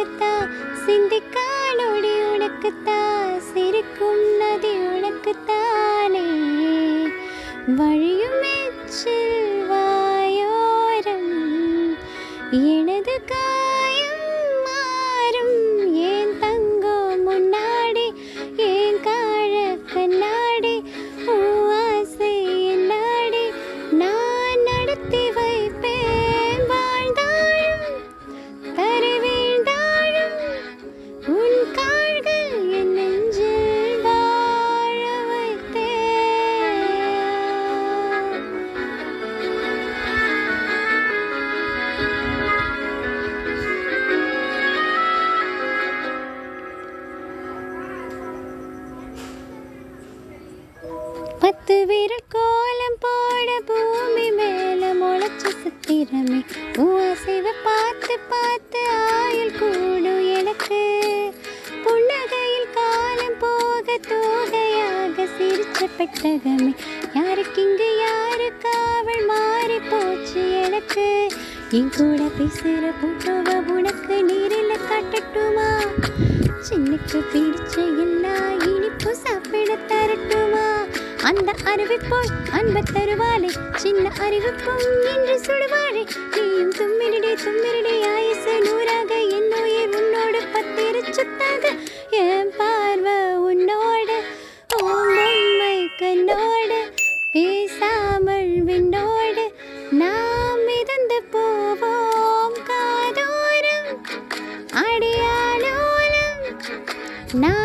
உனக்குத்தான், சிந்திக்கானொடி உனக்குத்தான், சிரிக்கும் நதி உனக்குத்தானே. வழியும் எச்சில் வாயோரம் எனது காயம் மாறும். ஏன் தங்கம் முன்னாடி, ஏன் காழ கண்ணாடி, ஆசை என்னாடி நான் நடத்தி வைப்பேன். வாழ்ந்தாலும் தருவீழ்ந்தாலும் உன் கால்கள் என் நெஞ்சில் வாழ வைத்தேன். பத்து விரல் கோலம் போட பூமி மேல முளைச்ச சித்திரமே, அசைவ பார்த்து பார்த்து ஆயுள் கூடும் எனக்கு. புன்னகையில் காலம் போக தோகையாக சிரிச்ச பெட்டகமே, யாருக்கு இங்கு யாரு காவல் மாறி போச்சு எனக்கு. என் கூட பேசுற போட்டோவ உனக்கு நீரில் காட்டட்டுமா, சின்னுக்கு பிடிச்ச எல்லா இனிப்பு சாப்பிட தரட்டுமா. அந்த அறிவிப்போய் அன்ப தருவாளே, சின்ன அறிவிப்பும் என்று சுடுவாளே. நீயும் தும்மிரடே தும்மிரடே ஆயுசு நூறாக, என் உயிர் உன்னோடு பத்திரச்சுத்தாக. என் பார்வை உன்னோடு, பொம்மை கண்ணோடு, பேசாமல் விண்ணோடு நாம் மிதந்து போவோம் காதோரம். அடியாலோலம் நான்